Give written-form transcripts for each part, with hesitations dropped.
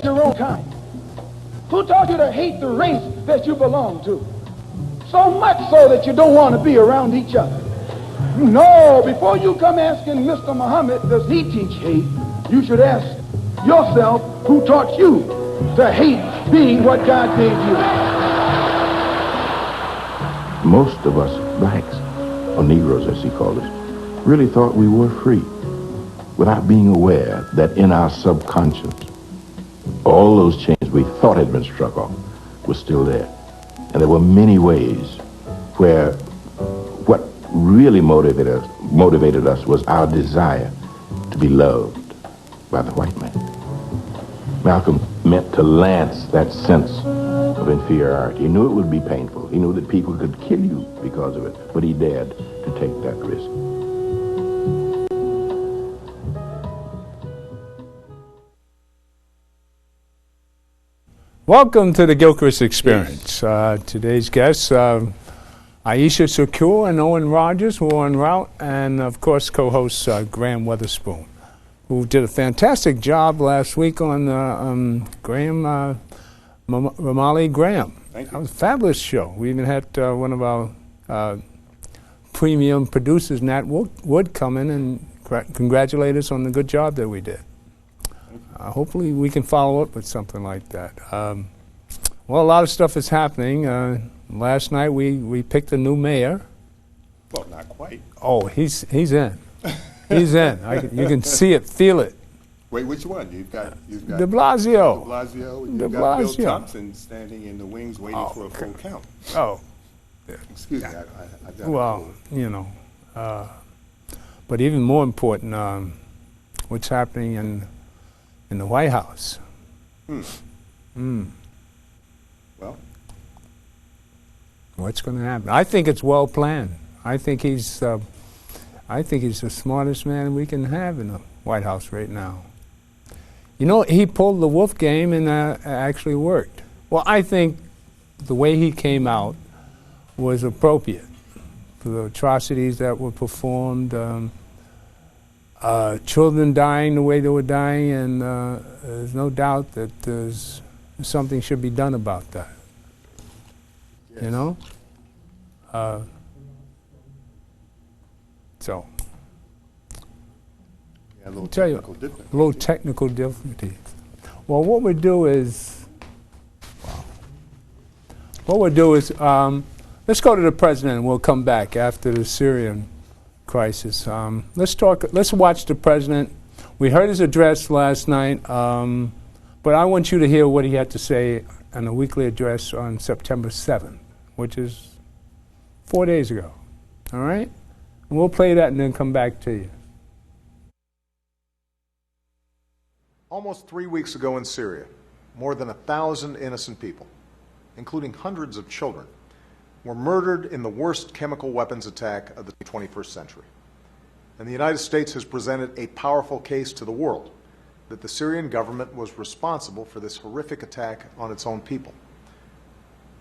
your own kind? Who taught you to hate the race that you belong to? So much so that you don't want to be around each other. No, before you come asking Mr. Muhammad, does he teach hate? You should ask yourself, who taught you to hate being what God gave you? Most of us blacks, or Negroes as he called us, really thought we were free without being aware that in our subconscious, all those chains we thought had been struck off were still there. And there were many ways where what really motivated us was our desire to be loved by the white man. Malcolm meant to lance that sense of inferiority. He knew it would be painful. He knew that people could kill you because of it, but he dared to take that risk. Welcome to the Gilchrist Experience. Today's guests, Aisha Shakur and Owen Rogers, who are en route, and of course co-host Graham Weatherspoon, who did a fantastic job last week on Graham Ramali Graham. Thank you. That was a fabulous show. We even had one of our premium producers, Nat Wood, come in and congratulate us on the good job that we did. Hopefully we can follow up with something like that. Well, a lot of stuff is happening. Last night we picked a new mayor. Well, not quite. Oh, he's in. He's in. You can see it, feel it. Wait, which one? You've got De Blasio. De Blasio. And De you've got Bill Blasio. Thompson standing in the wings waiting for a full count. Oh, Excuse me. I got well, you know. But even more important, what's happening in the White House. Well, What's going to happen? I think it's well planned. I think he's the smartest man we can have in the White House right now. You know, he pulled the wolf game and actually worked. Well, I think the way he came out was appropriate for the atrocities that were performed. Children dying the way they were dying, and there's no doubt that something should be done about that. yes. You know? So, Yeah, a little tell you, technical difference. a little technical difficulty. Well, what we do is, let's go to the president and we'll come back after the Syrian crisis. Let's watch the president. We heard his address last night, but I want you to hear what he had to say in a weekly address on September 7th, which is 4 days ago. All right? And we'll play that and then come back to you. Almost 3 weeks ago in Syria, more than 1,000 innocent people, including hundreds of children, were murdered in the worst chemical weapons attack of the 21st century. And the United States has presented a powerful case to the world that the Syrian government was responsible for this horrific attack on its own people.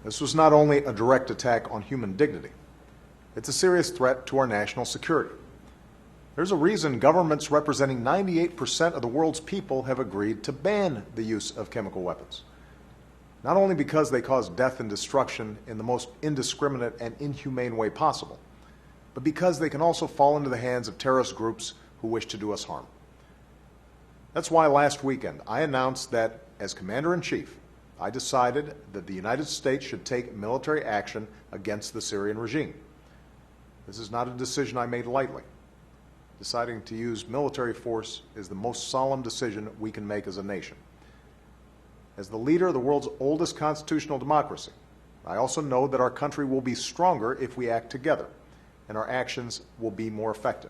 This was not only a direct attack on human dignity, it's a serious threat to our national security. There's a reason governments representing 98% of the world's people have agreed to ban the use of chemical weapons. Not only because they cause death and destruction in the most indiscriminate and inhumane way possible, but because they can also fall into the hands of terrorist groups who wish to do us harm. That's why last weekend I announced that, as Commander-in-Chief, I decided that the United States should take military action against the Syrian regime. This is not a decision I made lightly. Deciding to use military force is the most solemn decision we can make as a nation. As the leader of the world's oldest constitutional democracy, I also know that our country will be stronger if we act together, and our actions will be more effective.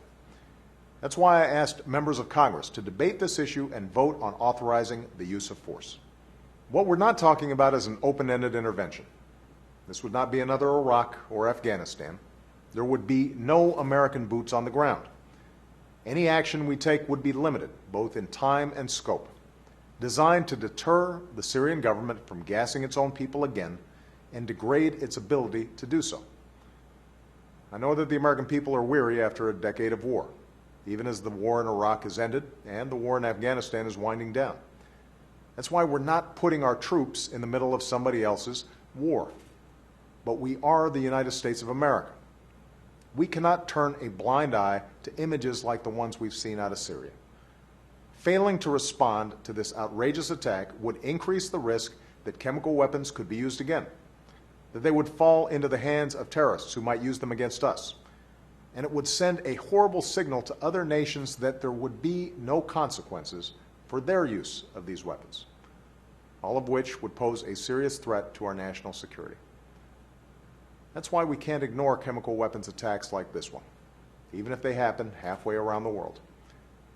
That's why I asked members of Congress to debate this issue and vote on authorizing the use of force. What we're not talking about is an open-ended intervention. This would not be another Iraq or Afghanistan. There would be no American boots on the ground. Any action we take would be limited, both in time and scope, designed to deter the Syrian government from gassing its own people again and degrade its ability to do so. I know that the American people are weary after a decade of war, even as the war in Iraq has ended and the war in Afghanistan is winding down. That's why we're not putting our troops in the middle of somebody else's war. But we are the United States of America. We cannot turn a blind eye to images like the ones we've seen out of Syria. Failing to respond to this outrageous attack would increase the risk that chemical weapons could be used again, that they would fall into the hands of terrorists who might use them against us, and it would send a horrible signal to other nations that there would be no consequences for their use of these weapons, all of which would pose a serious threat to our national security. That's why we can't ignore chemical weapons attacks like this one, even if they happen halfway around the world.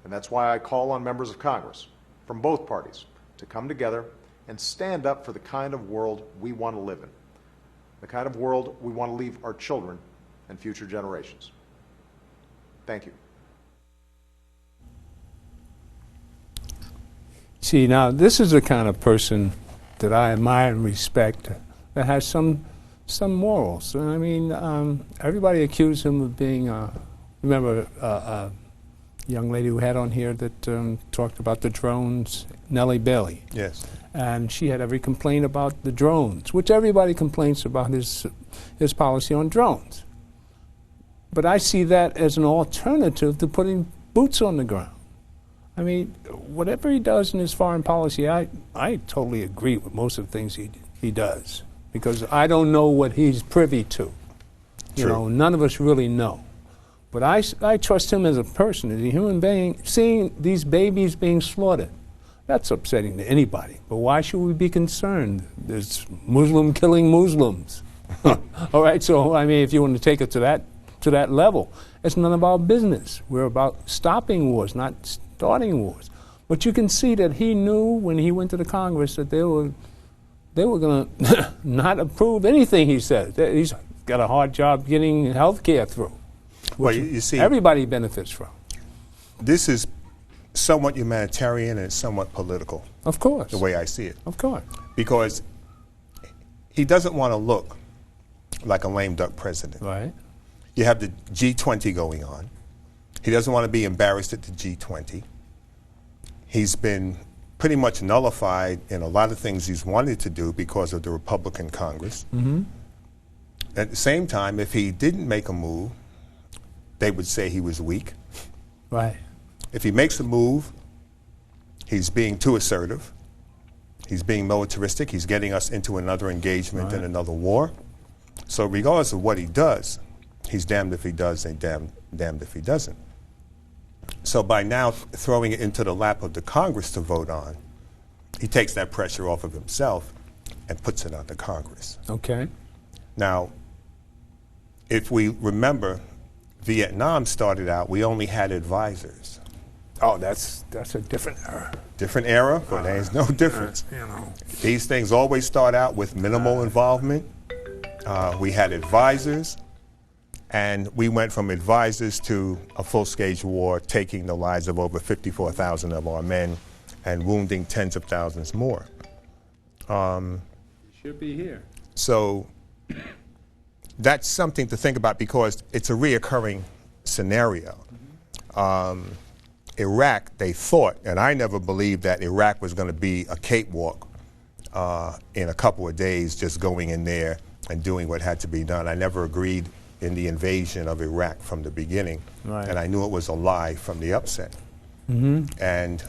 And that's why I call on members of Congress from both parties to come together and stand up for the kind of world we want to live in, the kind of world we want to leave our children and future generations. Thank you. See, now, this is the kind of person that I admire and respect, that has some morals. I mean, everybody accused him of being, remember a young lady who had on here that talked about the drones, Nellie Bailey. Yes. And she had every complaint about the drones, which everybody complains about his policy on drones. But I see that as an alternative to putting boots on the ground. I mean, whatever he does in his foreign policy, I totally agree with most of the things he does, because I don't know what he's privy to. You know, none of us really know. But I trust him as a person, as a human being. Seeing these babies being slaughtered, that's upsetting to anybody. But why should we be concerned? There's Muslim killing Muslims. All right, so I mean, if you want to take it to that level, it's none of our business. We're about stopping wars, not starting wars. But you can see that he knew when he went to the Congress that they were going to not approve anything he said. He's got a hard job getting health care through, which well, you see, everybody benefits from. This is somewhat humanitarian and somewhat political. Of course. The way I see it. Of course. Because he doesn't want to look like a lame duck president. Right. You have the G20 going on. He doesn't want to be embarrassed at the G20. He's been pretty much nullified in a lot of things he's wanted to do because of the Republican Congress. Mm-hmm. At the same time, if he didn't make a move, they would say he was weak. Right. If he makes a move, he's being too assertive. He's being militaristic. He's getting us into another engagement and another war. So regardless of what he does, he's damned if he does and damned if he doesn't. So by now throwing it into the lap of the Congress to vote on, he takes that pressure off of himself and puts it on the Congress. Okay. Now, if we remember, Vietnam started out, we only had advisors. Oh, that's a different era. Different era, but there's no difference. You know. These things always start out with minimal involvement. We had advisors, and we went from advisors to a full-scale war, taking the lives of over 54,000 of our men and wounding tens of thousands more. Should be here. So that's something to think about because it's a reoccurring scenario. Iraq, they thought, and I never believed that Iraq was going to be a cakewalk in a couple of days, just going in there and doing what had to be done. I never agreed in the invasion of Iraq from the beginning, and I knew it was a lie from the upset. And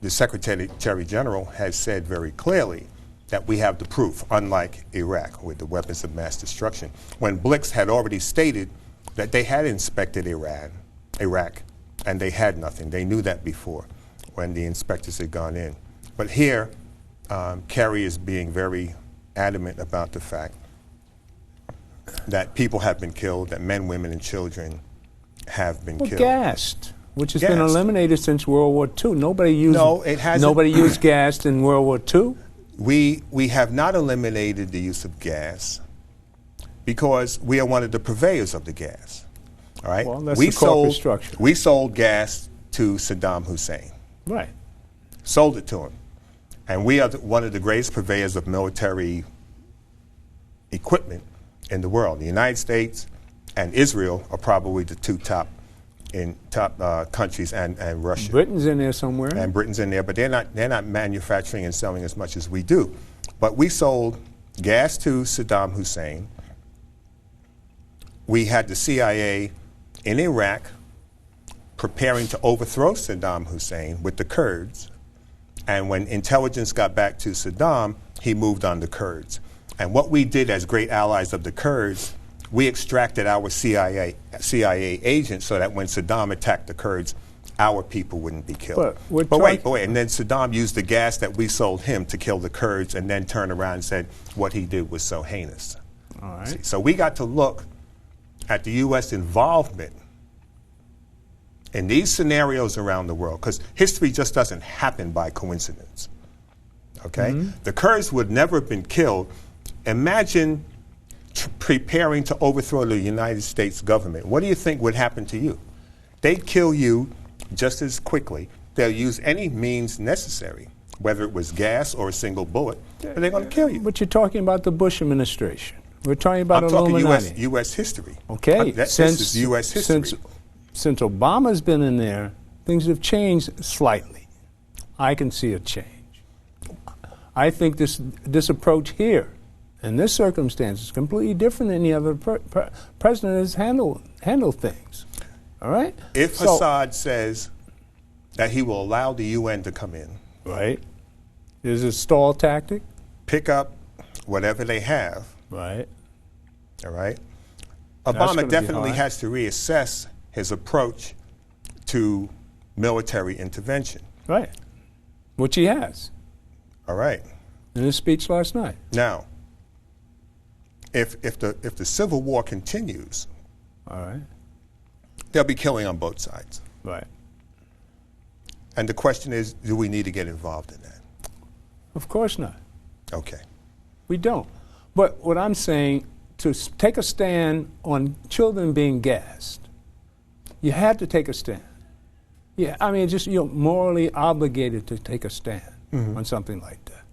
the Secretary General has said very clearly that we have the proof, unlike Iraq with the weapons of mass destruction, when Blix had already stated that they had inspected Iraq, and they had nothing. They knew that before when the inspectors had gone in. But here, Kerry is being very adamant about the fact that people have been killed, that men, women, and children have been killed. Gassed, which has been eliminated since World War II. Nobody used Nobody used gas in World War II. We have not eliminated the use of gas because we are one of the purveyors of the gas. All right? Well, that's the corporate structure. We sold gas to Saddam Hussein. Right. Sold it to him. And we are one of the greatest purveyors of military equipment in the world. The United States and Israel are probably the two top in top countries and Russia. Britain's in there somewhere. And Britain's in there, but they're not manufacturing and selling as much as we do. But we sold gas to Saddam Hussein. We had the CIA in Iraq preparing to overthrow Saddam Hussein with the Kurds. And when intelligence got back to Saddam, he moved on the Kurds. And what we did as great allies of the Kurds, we extracted our CIA agents so that when Saddam attacked the Kurds, our people wouldn't be killed. But wait, and then Saddam used the gas that we sold him to kill the Kurds and then turned around and said what he did was so heinous. All right. See, so we got to look at the U.S. involvement in these scenarios around the world, because history just doesn't happen by coincidence. Okay? The Kurds would never have been killed. Imagine preparing to overthrow the United States government. What do you think would happen to you? They'd kill you just as quickly. They'll use any means necessary, whether it was gas or a single bullet, but they're going to kill you. But you're talking about the Bush administration. We're talking about Illuminati. I'm talking U.S. history. Okay. This is U.S. history. Since Obama's been in there, things have changed slightly. I can see a change. I think this approach here, in this circumstance, is completely different than any other president has handled things. All right? If Assad says that he will allow the UN to come in, right, is it a stall tactic? Pick up whatever they have. Right. All right? Obama definitely has to reassess his approach to military intervention. Right. Which he has. All right. In his speech last night. Now, if the Civil War continues, all right, they'll be killing on both sides. Right. And the question is, do we need to get involved in that? Of course not. Okay. We don't. But what I'm saying, to take a stand on children being gassed, you had to take a stand. Yeah, I mean, just you're morally obligated to take a stand on something like that.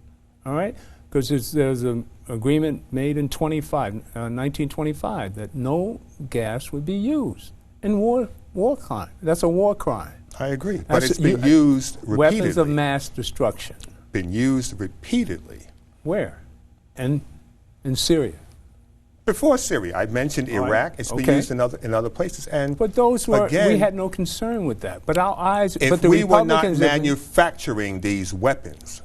All right? Because there's an agreement made in 1925 that no gas would be used in war crime. That's a war crime. I agree. But it's been used repeatedly. Weapons of mass destruction. Been used repeatedly. Where? In Syria. Before Syria, I mentioned Iraq. Right. It's been used in other places. And but those were, again, we had no concern with that. But our eyes, if but the we were not Republicans manufacturing these weapons,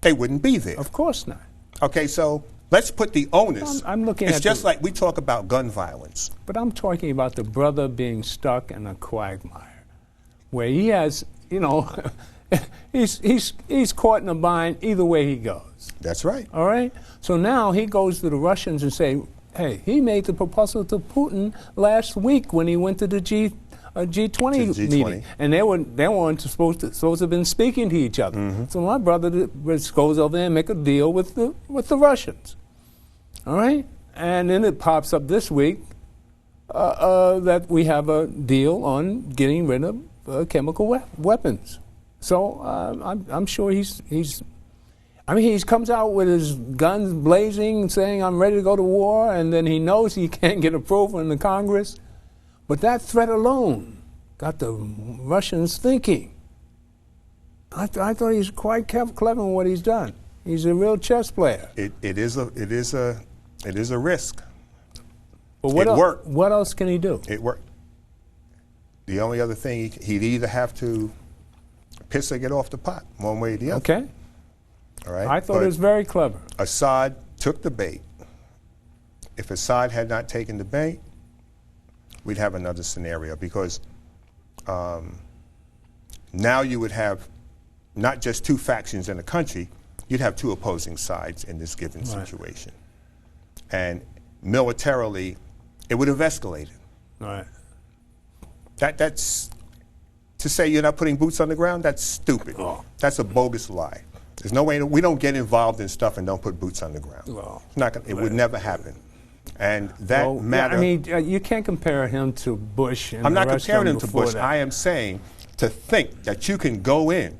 they wouldn't be there. Of course not. Okay, so let's put the onus. I'm looking it's at just like we talk about gun violence. But I'm talking about the brother being stuck in a quagmire, where he has, you know, he's caught in a bind either way he goes. That's right. All right? So now he goes to the Russians and say, hey, he made the proposal to Putin last week when he went to the G20 meeting, and they weren't supposed to have been speaking to each other. So my brother goes over there and make a deal with the Russians. All right, and then it pops up this week that we have a deal on getting rid of chemical weapons. So I'm sure he comes out with his guns blazing, saying, I'm ready to go to war, and then he knows he can't get approval in the Congress. But that threat alone got the Russians thinking. I thought he was quite clever in what he's done. He's a real chess player. It is a risk. But what else can he do? It worked. The only other thing, he'd either have to piss or get off the pot, one way or the other. Okay. All right. I thought it was very clever. Assad took the bait. If Assad had not taken the bait, we'd have another scenario, because now you would have not just two factions in the country, you'd have two opposing sides in this given situation. And militarily, it would have escalated. Right. That's to say you're not putting boots on the ground, that's stupid. That's a bogus lie. There's no way, we don't get involved in stuff and don't put boots on the ground. It's not gonna, it would never happen. And that matter. I mean, you can't compare him to Bush. And I'm not the rest comparing of him them to Bush. that. I am saying to think that you can go in,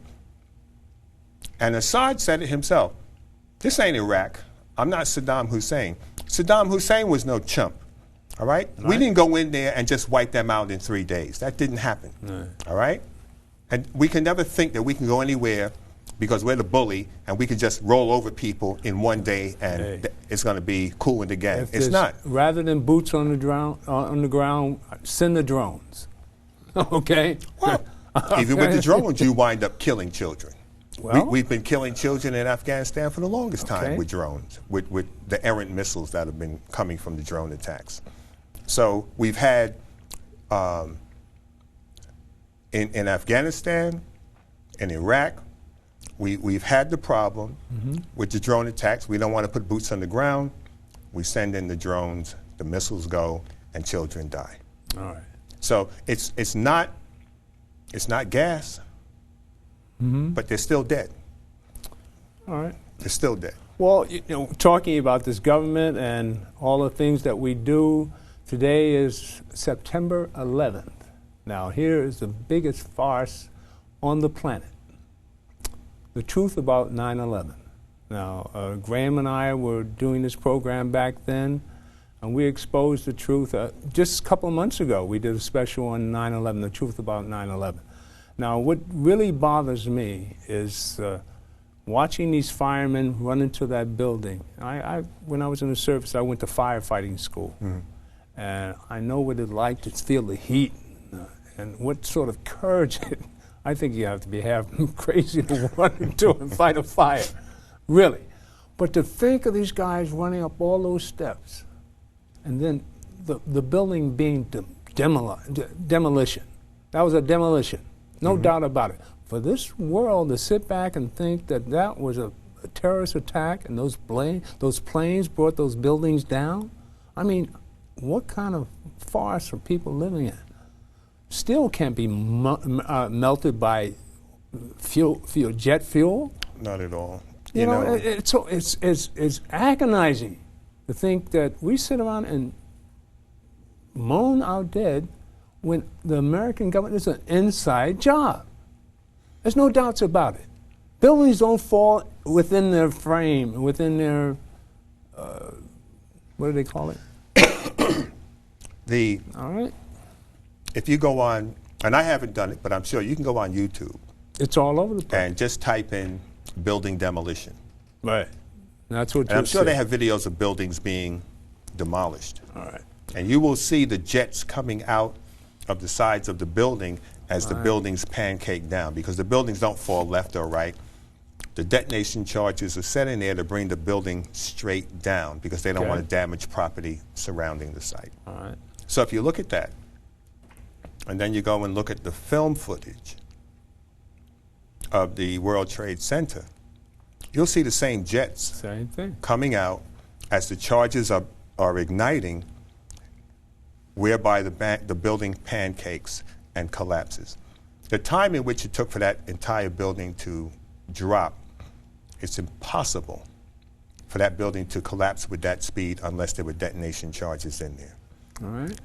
and Assad said it himself, this ain't Iraq. I'm not Saddam Hussein. Saddam Hussein was no chump. All right? We didn't go in there and just wipe them out in 3 days. That didn't happen. All right? And we can never think that we can go anywhere because we're the bully and we can just roll over people in 1 day and it's going to be cool and again. It's not. Rather than boots on the ground, send the drones. Okay? Well, even with the drones, you wind up killing children. Well, We've been killing children in Afghanistan for the longest time with drones, with the errant missiles that have been coming from the drone attacks. So we've had, in Afghanistan, in Iraq, we've had the problem with the drone attacks. We don't want to put boots on the ground. We send in the drones, the missiles go, and children die. all right. So it's not gas, but they're still dead. All right. They're still dead. Well, you know, talking about this government and all the things that we do, today is September 11th. Now, here is the biggest farce on the planet. The truth about 9/11. Now, Graham and I were doing this program back then, and we exposed the truth. Just a couple of months ago, we did a special on 9/11, the truth about 9/11. Now, what really bothers me is watching these firemen run into that building. When I was in the service, I went to firefighting school, and I know what it's like to feel the heat and what sort of courage. I think you have to be half crazy to run into and fight a fire, really. But to think of these guys running up all those steps, and then the building being demolition. That was a demolition, no doubt about it. For this world to sit back and think that that was a terrorist attack and those planes brought those buildings down, I mean, what kind of farce are people living in? Steel can't be melted by jet fuel. Not at all. You know, it's agonizing to think that we sit around and moan our dead when the American government is an inside job. There's no doubts about it. Buildings don't fall within their frame, within their, what do they call it? All right. If you go on, and I haven't done it, but I'm sure you can go on YouTube. It's all over the place. And just type in building demolition. Right. That's what and I'm sure they have videos of buildings being demolished. All right. And you will see the jets coming out of the sides of the building as the buildings pancake down, because the buildings don't fall left or right. The detonation charges are set in there to bring the building straight down because they don't want to damage property surrounding the site. All right. So if you look at that, and then you go and look at the film footage of the World Trade Center, you'll see the same jets coming out as the charges are igniting, whereby the building pancakes and collapses. The time in which it took for that entire building to drop, it's impossible for that building to collapse with that speed unless there were detonation charges in there. All right.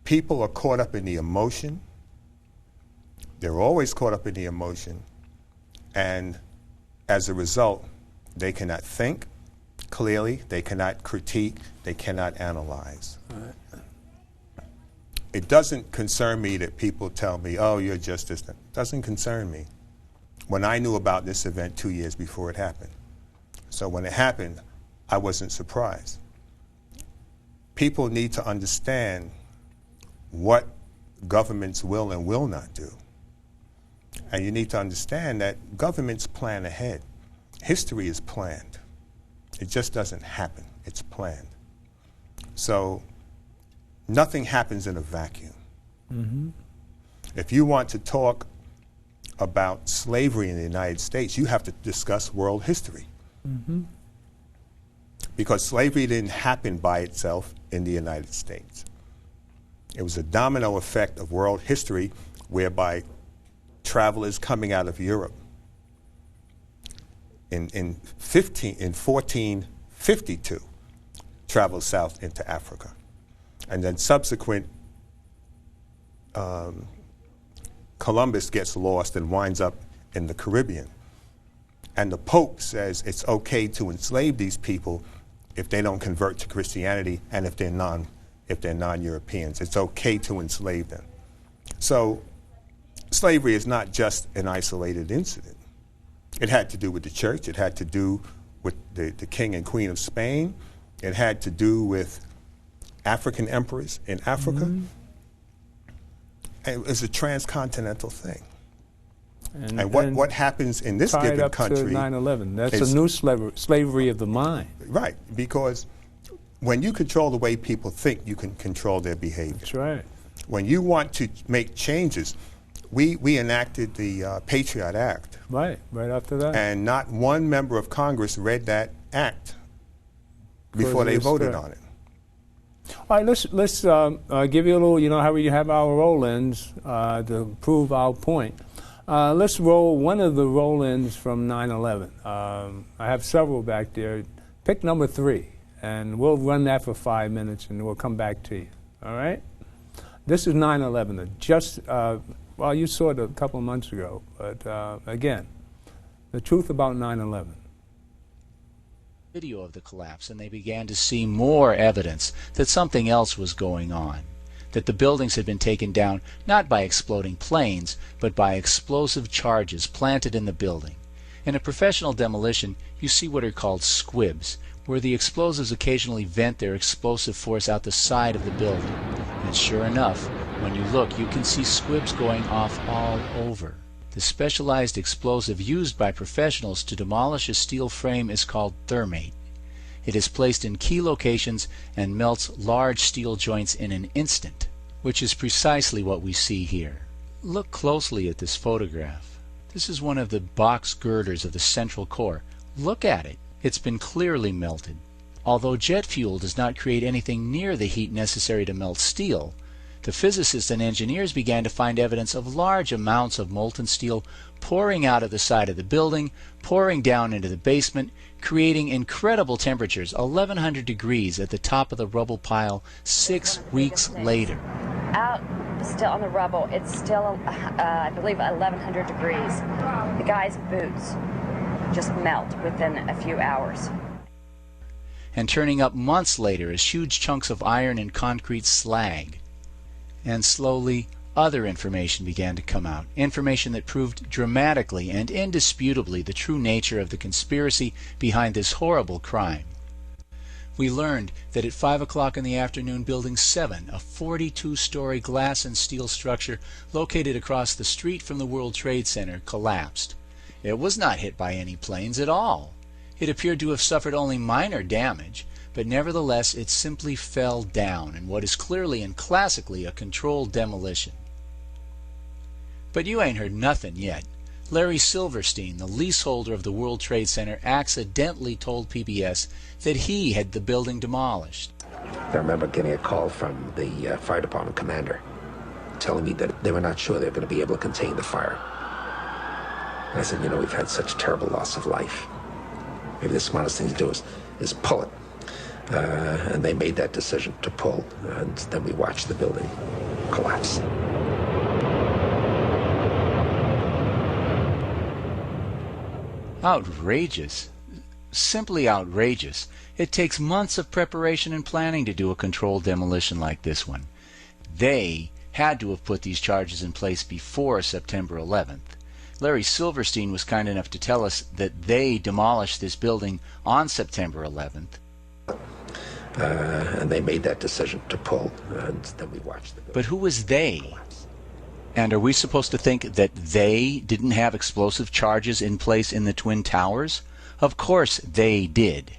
People are caught up in the emotion. They're always caught up in the emotion. And as a result, they cannot think clearly, they cannot critique, they cannot analyze. All right. It doesn't concern me that people tell me, oh, you're just this. It doesn't concern me when I knew about this event 2 years before it happened. So when it happened, I wasn't surprised. People need to understand what governments will and will not do. And you need to understand that governments plan ahead. History is planned. It just doesn't happen. It's planned. So nothing happens in a vacuum. Mm-hmm. If you want to talk about slavery in the United States, you have to discuss world history. Mm-hmm. Because slavery didn't happen by itself in the United States. It was a domino effect of world history whereby travelers coming out of Europe in 1452 traveled south into Africa. And then subsequent, Columbus gets lost and winds up in the Caribbean. And the Pope says it's okay to enslave these people if they don't convert to Christianity and if they're if they're non-Europeans. It's okay to enslave them. So slavery is not just an isolated incident. It had to do with the church. It had to do with the king and queen of Spain. It had to do with African emperors in Africa. And it's a transcontinental thing. And what happens in this given country... Tied up to 9/11. That's a new slavery of the mind. Right, because when you control the way people think, you can control their behavior. That's right. When you want to make changes, we enacted the Patriot Act. Right after that. And not one member of Congress read that act before they voted on it. All right, let's give you a little, you know how we have our roll-ins to prove our point. Let's roll one of the roll-ins from 9/11. I have several back there. Pick number 3, and we'll run that for 5 minutes, and we'll come back to you. All right? This is 9/11. Just, well, you saw it a couple of months ago, but again, the truth about 9/11. Video of the collapse, and they began to see more evidence that something else was going on, that the buildings had been taken down not by exploding planes, but by explosive charges planted in the building. In a professional demolition, you see what are called squibs, where the explosives occasionally vent their explosive force out the side of the building. And sure enough, when you look, you can see squibs going off all over. The specialized explosive used by professionals to demolish a steel frame is called thermate. It is placed in key locations and melts large steel joints in an instant, which is precisely what we see here. Look closely at this photograph. This is one of the box girders of the central core. Look at it. It's been clearly melted. Although jet fuel does not create anything near the heat necessary to melt steel, the physicists and engineers began to find evidence of large amounts of molten steel pouring out of the side of the building, pouring down into the basement, creating incredible temperatures, 1100 degrees at the top of the rubble pile 6 weeks later. Out still on the rubble, it's still, I believe, 1100 degrees. The guy's boots just melt within a few hours. And turning up months later as huge chunks of iron and concrete slag. And slowly, other information began to come out, information that proved dramatically and indisputably the true nature of the conspiracy behind this horrible crime. We learned that at 5 o'clock in the afternoon, Building 7, a 42-story glass and steel structure located across the street from the World Trade Center, collapsed. It was not hit by any planes at all. It appeared to have suffered only minor damage, but nevertheless it simply fell down in what is clearly and classically a controlled demolition. But you ain't heard nothing yet. Larry Silverstein, the leaseholder of the World Trade Center, accidentally told PBS that he had the building demolished. I remember getting a call from the fire department commander telling me that they were not sure they were going to be able to contain the fire. And I said, you know, we've had such terrible loss of life. Maybe the smartest thing to do is pull it. And they made that decision to pull, and then we watched the building collapse. Outrageous. Simply outrageous. It takes months of preparation and planning to do a controlled demolition like this one. They had to have put these charges in place before September 11th. Larry Silverstein was kind enough to tell us that they demolished this building on September 11th. And they made that decision to pull, and then we watched the building. But who was they? And are we supposed to think that they didn't have explosive charges in place in the Twin Towers? Of course they did.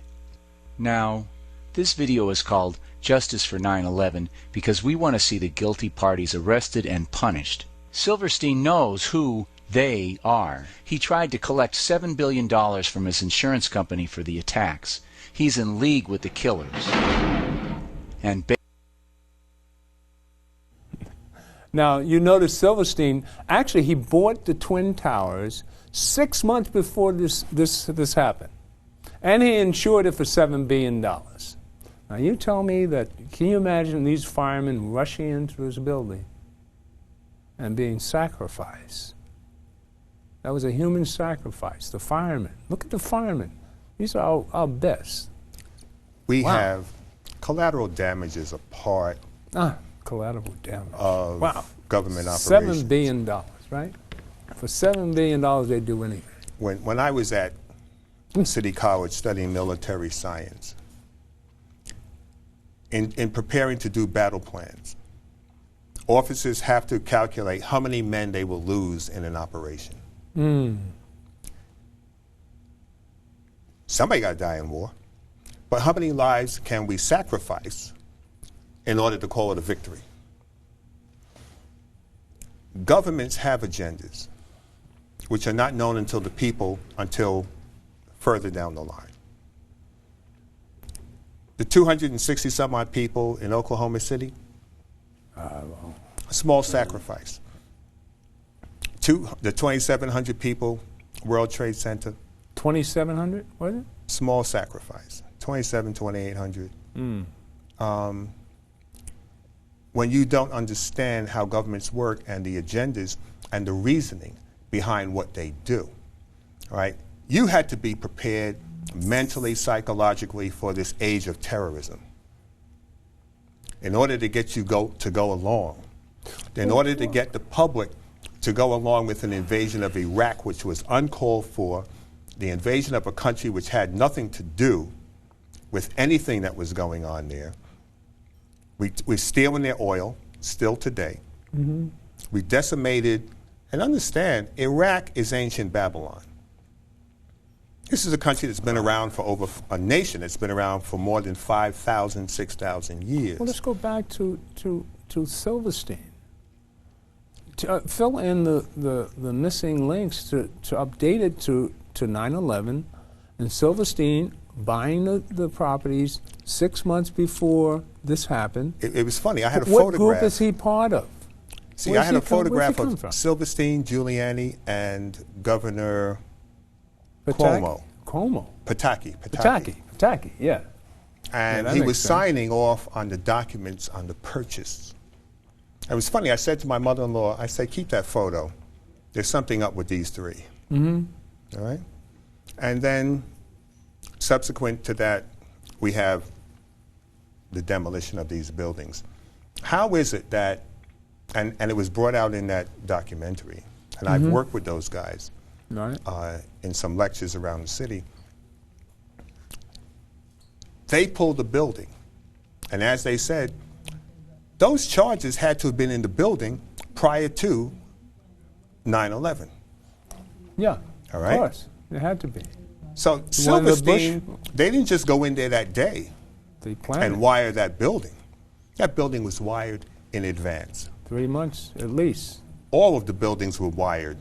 Now, this video is called Justice for 9/11 because we want to see the guilty parties arrested and punished. Silverstein knows who they are. He tried to collect $7 billion from his insurance company for the attacks. He's in league with the killers. And now, you notice Silverstein, actually he bought the Twin Towers 6 months before this happened. And he insured it for $7 billion. Now you tell me that, can you imagine these firemen rushing into this building and being sacrificed? That was a human sacrifice, the firemen. Look at the firemen. These are our best. We have Collateral damage is a part Collateral damage. of Wow. government operations. $7 billion, right? For $7 billion, they do anything. When I was at City College studying military science, in preparing to do battle plans, officers have to calculate how many men they will lose in an operation. Somebody got to die in war, but how many lives can we sacrifice in order to call it a victory? Governments have agendas which are not known until the people until further down the line. The 260 some odd people in Oklahoma City, a small sacrifice. The 2,700 people, World Trade Center. 2,700, was it? Small sacrifice, 2,800. When you don't understand how governments work and the agendas and the reasoning behind what they do, right? You had to be prepared mentally, psychologically for this age of terrorism. In order to get you to go along, in order to get the public to go along with an invasion of Iraq, which was uncalled for, the invasion of a country which had nothing to do with anything that was going on there. We're stealing their oil, still today. We decimated, and understand, Iraq is ancient Babylon. This is a country that's been around for a nation that's been around for more than 5,000, 6,000 years. Well, let's go back to Silverstein. Fill in the missing links to update it to 9/11, and Silverstein buying the properties 6 months before this happened. It was funny. I had a What photograph. group is he part of? See, Where's I had he a photograph where's he of come from? Silverstein, Giuliani, and Governor Pataki? Pataki, yeah. And that he makes was sense. signing off on the documents on the purchase. It was funny. I said to my mother-in-law, I said, keep that photo. There's something up with these three. All right? And then subsequent to that, we have the demolition of these buildings. How is it that, and it was brought out in that documentary, and I've worked with those guys in some lectures around the city. They pulled the building, and as they said, those charges had to have been in the building prior to 9/11. Yeah, all right? Of course, it had to be. So Silverstein, they didn't just go in there that day and wire that building. That building was wired in advance. 3 months at least. All of the buildings were wired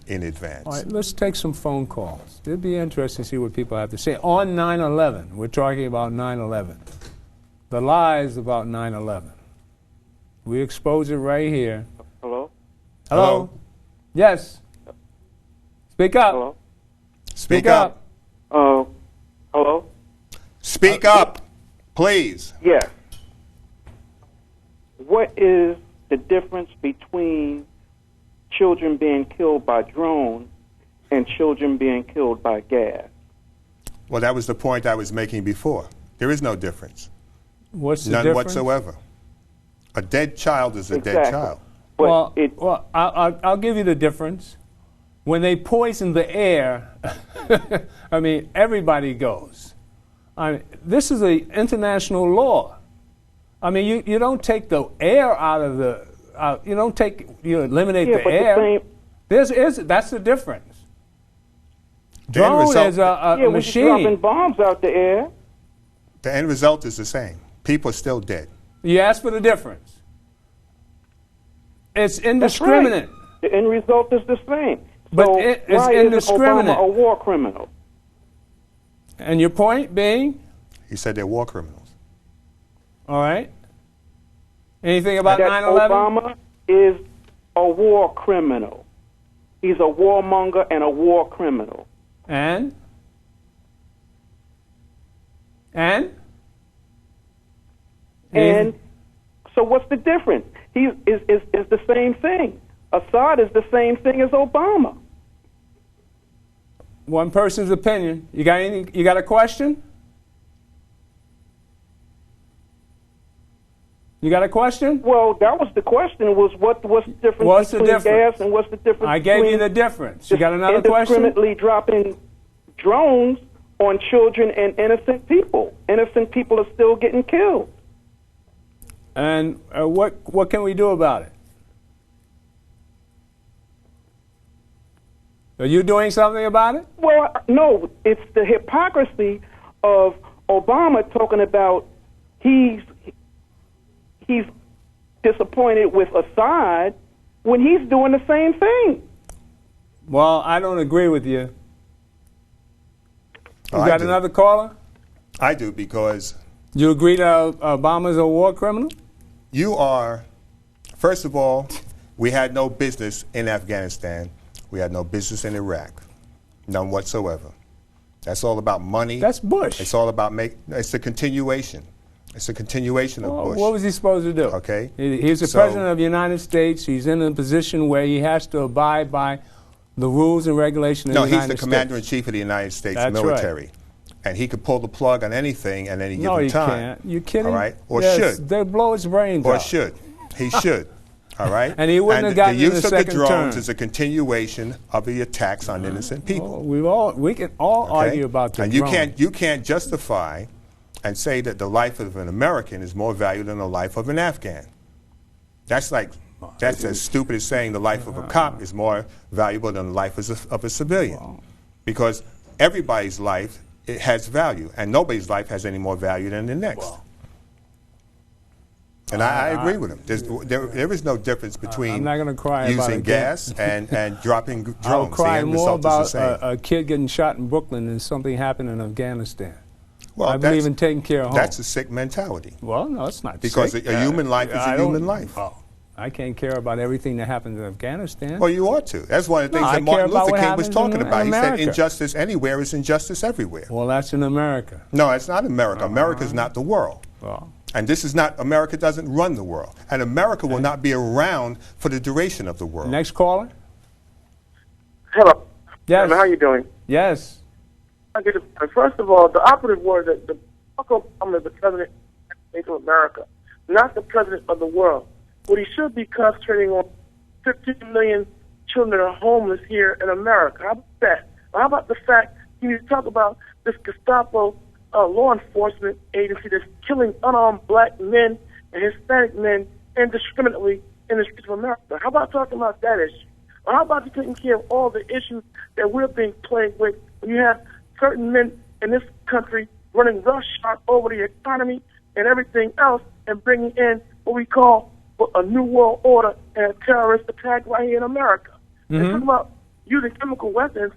in advance. All right, let's take some phone calls. It'd be interesting to see what people have to say. On 9/11, we're talking about 9/11. The lies about 9/11. We expose it right here. Hello? Hello? Yes. Speak up. Hello? Speak up. Hello? Speak up, please. Yes. What is the difference between children being killed by drone and children being killed by gas? Well, that was the point I was making before. There is no difference. What's the None difference? whatsoever. A dead child is a dead child. Well, I'll give you the difference. When they poison the air, I mean, everybody goes. I mean, this is an international law. I mean, you don't take the air out of the, you eliminate the air. That's the difference. Drone is a machine. When you're dropping bombs out the air. The end result is the same. People are still dead. You ask for the difference. It's indiscriminate. Right. The end result is the same. But so it's why indiscriminate. Isn't Obama a war criminal? And your point being? He said they're war criminals. All right. Anything about that 9/11? Obama is a war criminal. He's a warmonger and a war criminal. And so what's the difference? He is the same thing. Assad is the same thing as Obama. One person's opinion. You got a question? You got a question? Well, that was the question, was what's the difference What's the between difference? gas and what's the difference I gave you between the difference. You got another question? indiscriminately dropping drones on children and innocent people. Innocent people are still getting killed. And what can we do about it? Are you doing something about it? Well, no, it's the hypocrisy of Obama talking about he's disappointed with Assad when he's doing the same thing. Well, I don't agree with you. You got do. another caller? I do, because You agree that Obama's a war criminal? you are, first of all, we had no business in Afghanistan. We had no business in Iraq. None whatsoever. That's all about money. That's Bush. It's all about it's a continuation. It's a continuation of Bush. What was he supposed to do? Okay. He's the So- president of the United States. He's in a position where he has to abide by the rules and regulations of No, the he's United the States. commander-in-chief of the United States That's military. And he could pull the plug on anything at any No, given he time. can't. You kidding? All right? Or Yes, should. they'll blow his brains Or out. should. He should. All right? And he wouldn't have gotten the in use the of the second drones term. is a continuation of the attacks on innocent people. We can all Okay? argue about the And drone. you can't justify and say that the life of an American is more valuable than the life of an Afghan. That's as stupid as saying the life of a cop is more valuable than the life of a civilian. Because everybody's life, it has value, and nobody's life has any more value than the next. And I agree with him. There is no difference between I'm not gonna cry about using it. gas and dropping drones. I'll cry the end more result is the about same. a kid getting shot in Brooklyn than something happened in Afghanistan. Well, I believe in taking care of home. That's a sick mentality. Well, no, it's not Because sick. a human life is I a don't- human life. Oh, I can't care about everything that happens in Afghanistan. Well, you ought to. That's one of the No, things I that care Martin about Luther what King was happens talking in about. He said America. injustice anywhere is injustice everywhere. Well, that's in America. No, it's not America. America's not the world. Well, And this is not, America doesn't run the world. And America will not be around for the duration of the world. next caller. Hello. Yes. How are you doing? Yes. First of all, the operative word that the Barack Obama is the president of the States of America, not the president of the world. What he should be concentrating on 15 million children that are homeless here in America. How about that? How about the fact he needs to talk about this Gestapo law enforcement agency that's killing unarmed black men and Hispanic men indiscriminately in the streets of America? How about talking about that issue? Or how about you taking care of all the issues that we're being plagued with when you have certain men in this country running roughshod over the economy and everything else and bringing in what we call a new world order and a terrorist attack right here in America? And talking about using chemical weapons,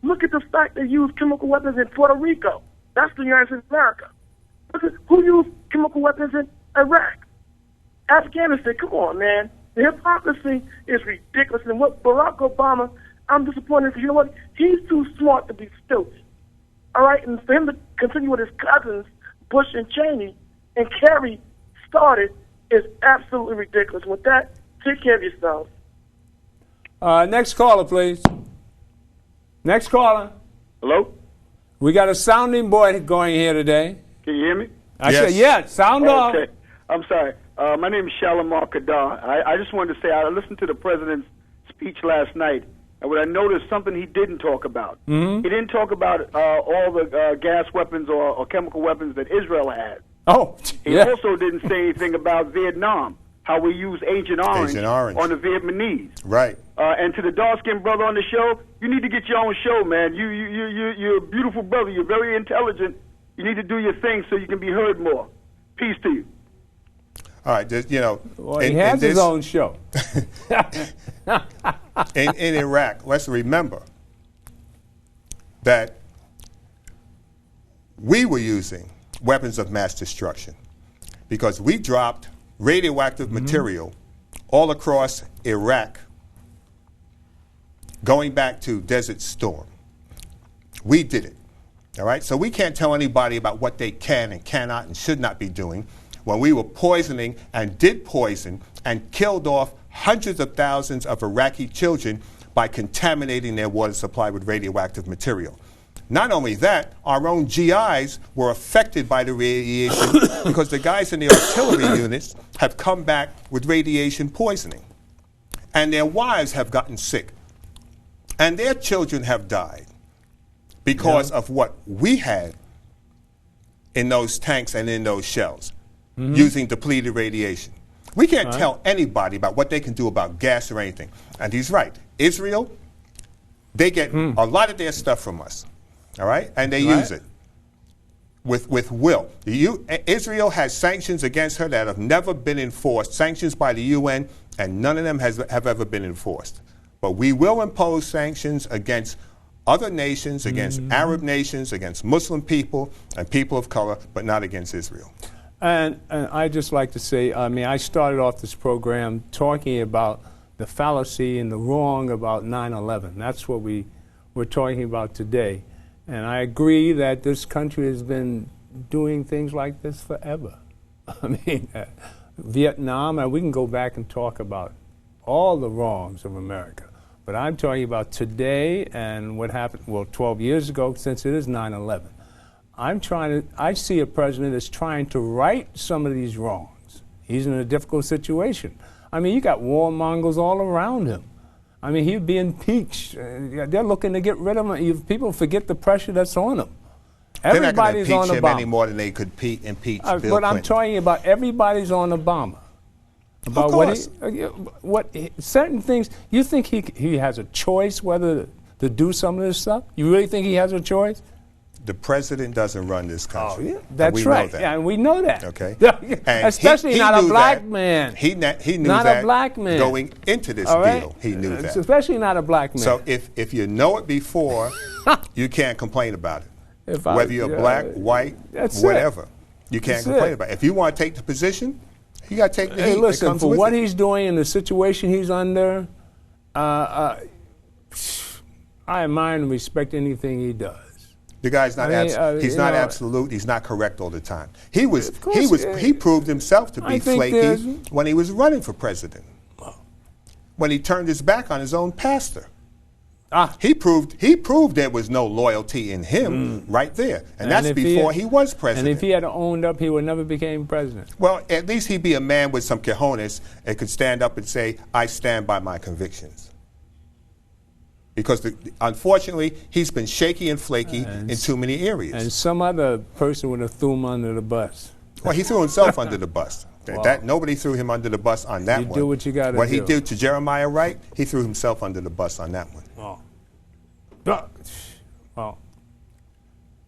look at the fact they use chemical weapons in Puerto Rico. That's the United States of America. Look at who used chemical weapons in Iraq, Afghanistan. Come on, man. The hypocrisy is ridiculous. And what Barack Obama, I'm disappointed because you know what? He's too smart to be stupid. All right? And for him to continue with his cousins, Bush and Cheney, and Kerry started is absolutely ridiculous. With that, take care of yourselves. Next caller, please. Next caller. Hello? We got a sounding board going here today. Can you hear me? I said, yeah, sound off. Okay. I'm sorry. My name is Shalimar Kadar. I just wanted to say I listened to the president's speech last night, and what I noticed something he didn't talk about. He didn't talk about all the gas weapons or chemical weapons that Israel had. Oh, He yeah. also didn't say anything about Vietnam, how we use Agent Orange on the Vietnamese. Right. And to the dark-skinned brother on the show, you need to get your own show, man. You're a beautiful brother. You're very intelligent. You need to do your thing so you can be heard more. Peace to you. All right, Well, he has his own show. in Iraq, let's remember that we were using weapons of mass destruction because we dropped radioactive material all across Iraq going back to Desert Storm. We did it. All right? So we can't tell anybody about what they can and cannot and should not be doing when we were poisoning and did poison and killed off hundreds of thousands of Iraqi children by contaminating their water supply with radioactive material. Not only that, our own GIs were affected by the radiation because the guys in the artillery units have come back with radiation poisoning. And their wives have gotten sick. And their children have died because of what we had in those tanks and in those shells, using depleted radiation. We can't tell anybody about what they can do about gas or anything. And he's right. Israel, they get a lot of their stuff from us, all right? And they use it with will. Israel has sanctions against her that have never been enforced, sanctions by the UN, and none of them have ever been enforced. But we will impose sanctions against other nations, against Arab nations, against Muslim people and people of color, but not against Israel. And I just like to say, I mean, I started off this program talking about the fallacy and the wrong about 9/11. That's what we're talking about today. And I agree that this country has been doing things like this forever. I mean, Vietnam, and we can go back and talk about all the wrongs of America. But I'm talking about today and what happened, well, 12 years ago, since it is 9/11. I see a president that's trying to right some of these wrongs. He's in a difficult situation. I mean, you got warmongers all around him. I mean, he'd be impeached. They're looking to get rid of him. People forget the pressure that's on him. Everybody's on Obama. They're not going to impeach him any more than they could impeach Bill Clinton. But I'm talking about everybody's on Obama. About what certain things. You think he has a choice whether to do some of this stuff? You really think he has a choice? The president doesn't run this country. Oh, yeah. That's right. That. Yeah, and we know that. Okay. And especially he not a black man. He knew not that a black man. Going into this deal. He knew that. Especially not a black man. So if you know it before, you can't complain about it. Whether you're black, white, whatever. You can't complain about it. If you want to take the position, you got to take the heat. Hey, listen, for what he's doing and the situation he's under, I admire and respect anything he does. The guy's not he's not absolute. He's not correct all the time. He proved himself to be flaky when he was running for president. When he turned his back on his own pastor. He proved there was no loyalty in him right there. And that's before he was president. And if he had owned up, he would never became president. Well, at least he'd be a man with some cojones and could stand up and say, I stand by my convictions. Because, unfortunately, he's been shaky and flaky in too many areas. And some other person would have threw him under the bus. Well, he threw himself under the bus. Wow. Nobody threw him under the bus on that one. You do what you got to do. What he did to Jeremiah Wright, he threw himself under the bus on that one. Oh. Well,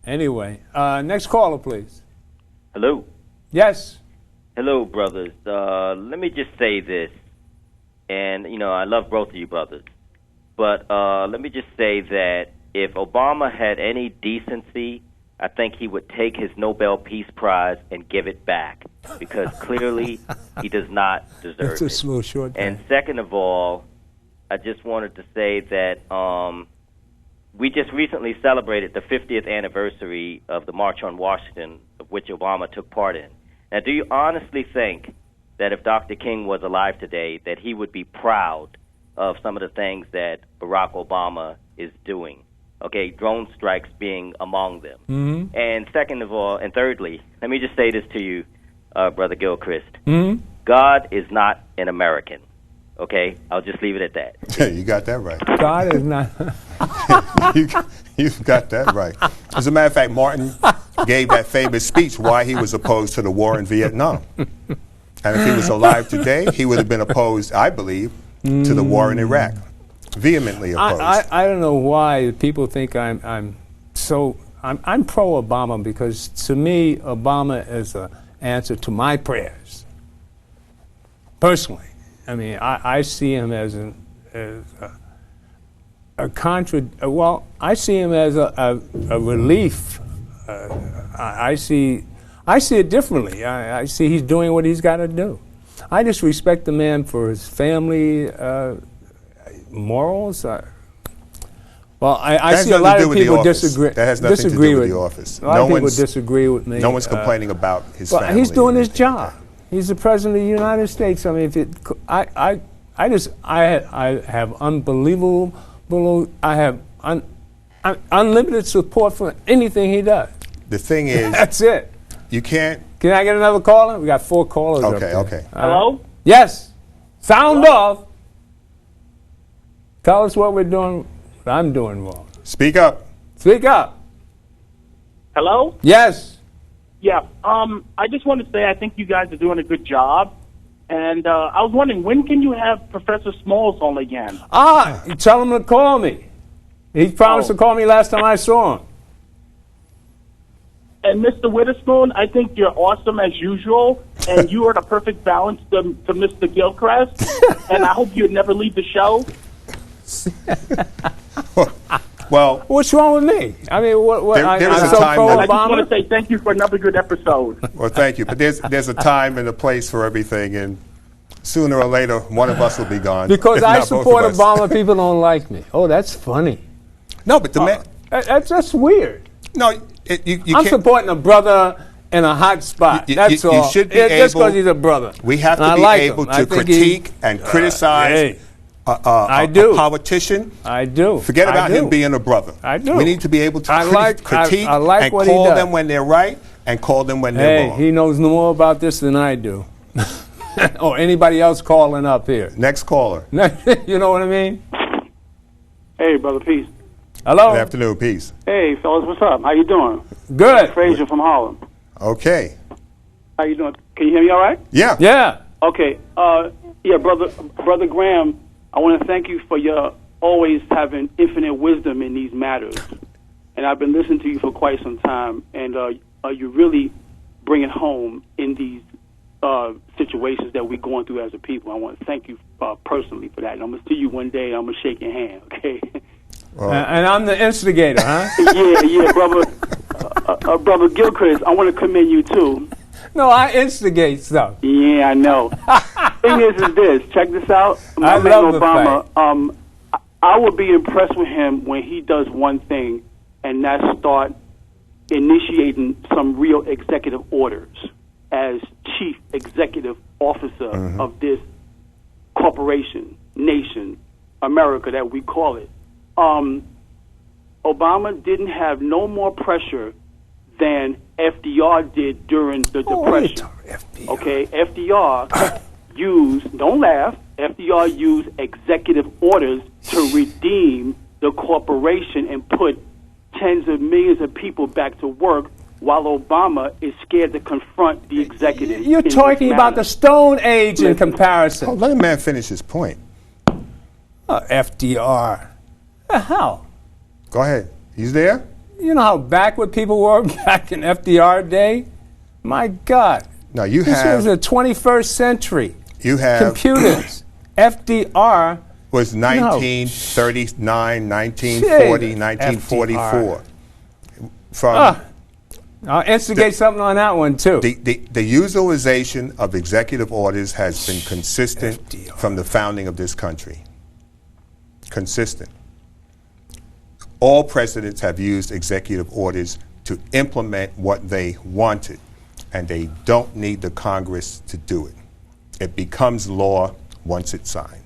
anyway, next caller, please. Hello. Yes. Hello, brothers. Let me just say this, and, I love both of you brothers. But let me just say that if Obama had any decency, I think he would take his Nobel Peace Prize and give it back, because clearly he does not deserve it. It's a smooth short time. And second of all, I just wanted to say that we just recently celebrated the 50th anniversary of the March on Washington, of which Obama took part in. Now, do you honestly think that if Dr. King was alive today, that he would be proud of some of the things that Barack Obama is doing? Okay, drone strikes being among them. Mm-hmm. And second of all, and thirdly, let me just say this to you, Brother Gilchrist. Mm-hmm. God is not an American. Okay, I'll just leave it at that. Yeah, you got that right. God is not. You've got that right. As a matter of fact, Martin gave that famous speech why he was opposed to the war in Vietnam. And if he was alive today, he would have been opposed, I believe, to the war in Iraq. Vehemently opposed. I don't know why people think I'm pro-Obama, because to me, Obama is an answer to my prayers. Personally. I mean, I see him as I see him as a relief. I see it differently. I see he's doing what he's got to do. I just respect the man for his family morals. I see a lot of people disagree. That has nothing to do with the office. A lot of people disagree with me. No one's complaining about his family. He's doing his job. He's the president of the United States. I mean, I have unbelievable. I unlimited support for anything he does. The thing is, that's it. You can't. Can I get another caller? We got 4 callers. Okay, up there. okay. Hello? Yes. Sound off. Tell us what we're doing, what I'm doing wrong. Speak up. Speak up. Hello? Yes. Yeah. I just want to say I think you guys are doing a good job. And I was wondering, when can you have Professor Smalls on again? You tell him to call me. He promised to call me last time I saw him. And Mr. Witherspoon, I think you're awesome as usual, and you are the perfect balance to Mr. Gilchrist. And I hope you never leave the show. Well, what's wrong with me? I mean, there is I'm a so time pro that I just Obama. want to say thank you for another good episode. Well, thank you. But there's a time and a place for everything, and sooner or later, one of us will be gone. Because if I not both support of us. Obama, people don't like me. Oh, that's funny. No, but the man. That's just weird. No, you I'm can't. supporting a brother in a hot spot. That's all. You should be Just able. because he's a brother. We have And to I be like able him. I to think critique and criticize. I do. A politician. I do. Forget about I do. him being a brother. I do. We need to be able to critique I like and what call he does. them when they're right and call them when they're Hey, wrong. he knows more about this than I do. Or anybody else calling up here. Next caller. You know what I mean? Hey, Brother Peace. Hello. Good afternoon, peace. Hey, fellas, what's up? How you doing? Good. Frazier from Harlem. Okay. How you doing? Can you hear me all right? Yeah. Yeah. Okay. Yeah, Brother Graham, I want to thank you for your always having infinite wisdom in these matters. And I've been listening to you for quite some time, and you really bring it home in these situations that we're going through as a people. I want to thank you personally for that. And I'm going to see you one day, and I'm going to shake your hand, okay? And I'm the instigator, huh? yeah, Brother Gilchrist, I want to commend you, too. No, I instigate stuff. Yeah, I know. Thing is this. Check this out. I Man love the Obama. I would be impressed with him when he does one thing, and that's start initiating some real executive orders as chief executive officer of this corporation, nation, America that we call it. Obama didn't have no more pressure than FDR did during the Depression. Okay, FDR used, don't laugh, FDR used executive orders to redeem the corporation and put tens of millions of people back to work, while Obama is scared to confront the executive. You're talking about the Stone Age in comparison. Oh, let the man finish his point. FDR. The hell? Go ahead. He's there? You know how backward people were back in FDR day? My God. No, you This have. was the 21st century. You have. Computers. FDR was 1939, 1940, 1944. From I'll instigate something on that one, too. the utilization of executive orders has been consistent from the founding of this country. Consistent. All presidents have used executive orders to implement what they wanted, and they don't need the Congress to do it. It becomes law once it's signed.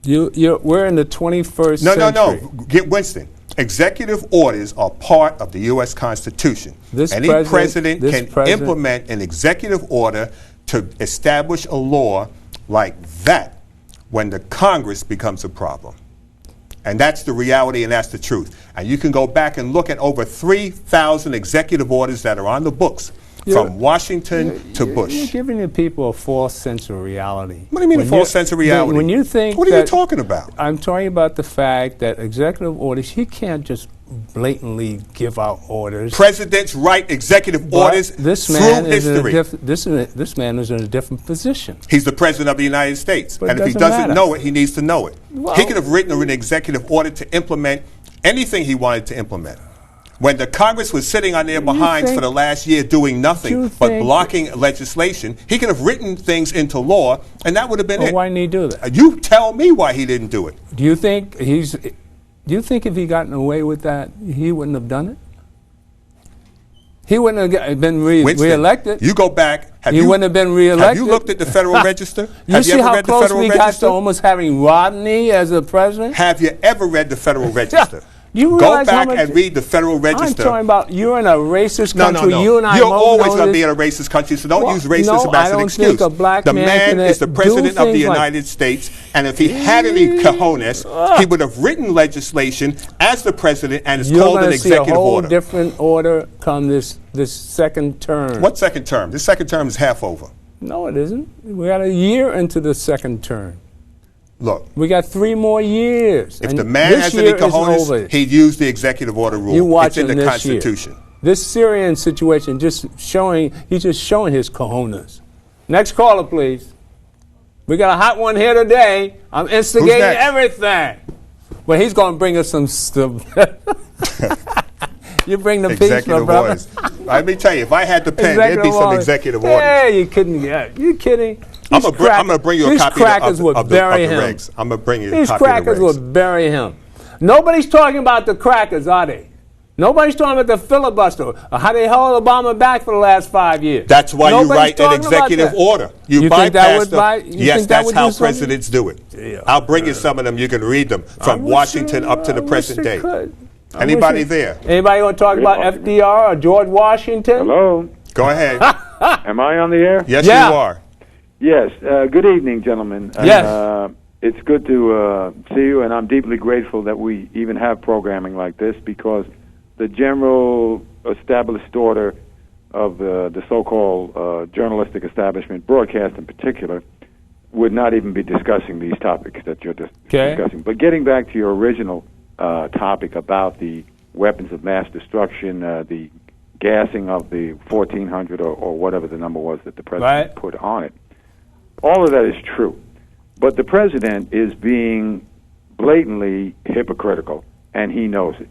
We're in the 21st century. No. Get Winston. Executive orders are part of the U.S. Constitution. Any president can implement an executive order to establish a law like that when the Congress becomes a problem. And that's the reality, and that's the truth. And you can go back and look at over 3,000 executive orders that are on the books from Washington to Bush. You're giving the people a false sense of reality. What do you mean a false sense of reality? When you think what are you talking about? I'm talking about the fact that executive orders, he can't just blatantly give out orders. Presidents write executive orders through history. This man is in a different position. He's the president of the United States. But and if he doesn't know it, he needs to know it. Well, he could have written an executive order to implement anything he wanted to implement. When the Congress was sitting on their behinds for the last year doing nothing but blocking legislation, he could have written things into law, and that would have been it. Why didn't he do that? You tell me why he didn't do it. Do you think if he gotten away with that, he wouldn't have done it? He wouldn't have been reelected. You go back. He wouldn't have been reelected. Have you looked at the Federal Register? You see how close we got to almost having Rodney as a president? Have you ever read the Federal Register? You Go realize how back much- and read the Federal I'm Register. talking about you're in a racist No, country. no, no. You and I You're both always know going to this. be in a racist country, so don't Well, use racism no, as I an don't excuse. think a black the man man can is the do president of the things like- United States, and if he had any cojones, he would have written legislation as the president, and it's You're called an going to see a executive whole order. different order come this second term. What second term? This second term is half over. No, it isn't. We got a year into the second term. Look, We got 3 more years. if and the man this has any year isn't over. cojones, he'd use the executive order rule. You watch It's in him the this year. Constitution. This Syrian situation he's just showing his cojones. Next caller, please. We got a hot one here today. I'm instigating next? everything. Well, he's going to bring us some stuff. You bring the peace, my Executive brother. orders. Let me tell you, if I had the pen, there'd be some orders. executive orders. Yeah, you kidding? Yeah, you kidding? I'm going to bring you a These copy crackers of would the bury him. regs. I'm going to bring you a These copy of the crackers regs. would bury him. Nobody's talking about the crackers, are they? Nobody's talking about the filibuster or how they held Obama back for the last 5 years. That's why Nobody's you write an talking about executive that. order. You think that bypass would them. Yes, that's how presidents do it. Yeah. I'll bring you some of them. You can read them from Washington up to the present day. Anybody there? Anybody want to talk about FDR or George Washington? Hello. Go ahead. Am I on the air? Yes, Yeah. you are. Yes. Good evening, gentlemen. Yes. It's good to see you, and I'm deeply grateful that we even have programming like this, because the general established order of the so-called journalistic establishment, broadcast in particular, would not even be discussing these topics that you're discussing. But getting back to your original topic about the weapons of mass destruction, the gassing of the 1,400 or whatever the number was that the president put on it, all of that is true. But the president is being blatantly hypocritical, and he knows it.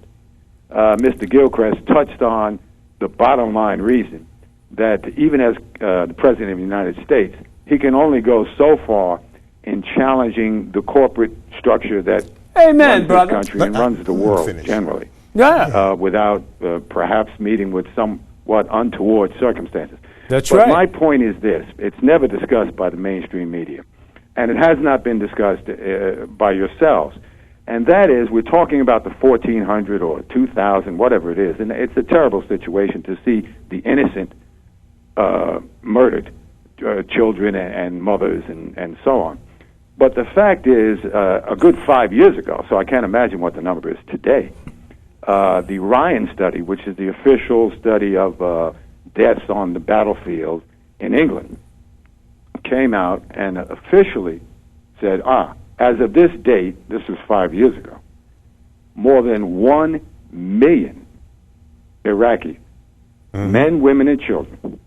Mr. Gilchrist touched on the bottom line reason that even as the president of the United States, he can only go so far in challenging the corporate structure that runs this country and runs the world generally, without perhaps meeting with somewhat untoward circumstances. That's but right. My point is this: it's never discussed by the mainstream media, and it has not been discussed by yourselves. And that is, we're talking about the 1,400 or 2,000, whatever it is, and it's a terrible situation to see the innocent murdered, children and mothers and so on. But the fact is, a good 5 years ago, so I can't imagine what the number is today, the Ryan study, which is the official study of deaths on the battlefield in England, came out and officially said, as of this date, this was 5 years ago, more than 1 million Iraqi men, women, and children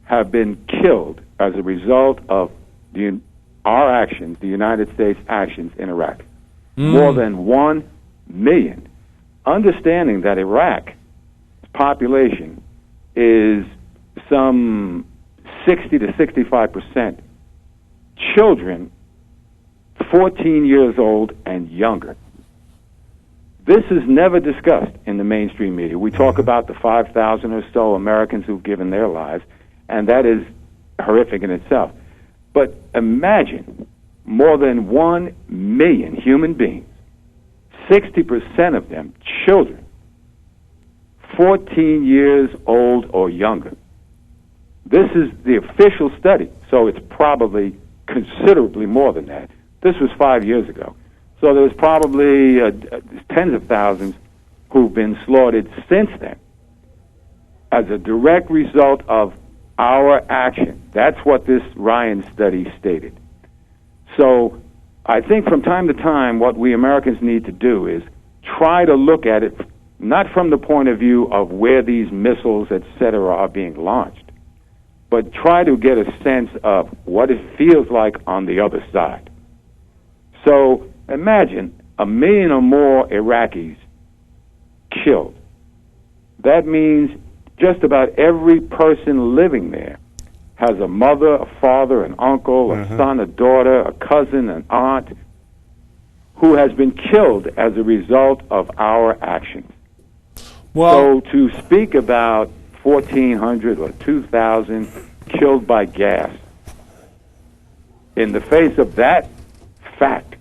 have been killed as a result of our actions, the United States' actions in Iraq. More than 1 million. Understanding that Iraq's population is some 60 to 65% children 14 years old and younger. This is never discussed in the mainstream media. We talk about the 5,000 or so Americans who've given their lives, and that is horrific in itself. But imagine more than 1 million human beings, 60% of them children, 14 years old or younger. This is the official study, so it's probably considerably more than that. This was 5 years ago. So there's probably tens of thousands who've been slaughtered since then as a direct result of our action. That's what this Ryan study stated. So I think from time to time what we Americans need to do is try to look at it not from the point of view of where these missiles, et cetera, are being launched, but try to get a sense of what it feels like on the other side. So imagine 1 million or more Iraqis killed. That means just about every person living there has a mother, a father, an uncle, a son, a daughter, a cousin, an aunt, who has been killed as a result of our actions. So to speak about 1,400 or 2,000 killed by gas in the face of that fact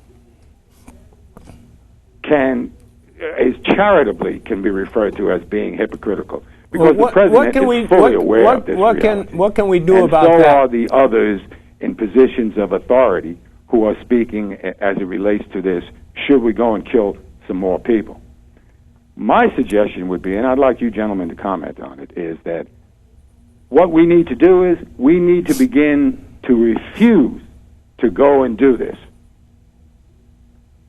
can is charitably can be referred to as being hypocritical. Because the president is fully aware of this reality. What can we do and about so that? are the others in positions of authority who are speaking as it relates to this. Should we go and kill some more people? My suggestion would be, and I'd like you gentlemen to comment on it, is that what we need to do is we need to begin to refuse to go and do this.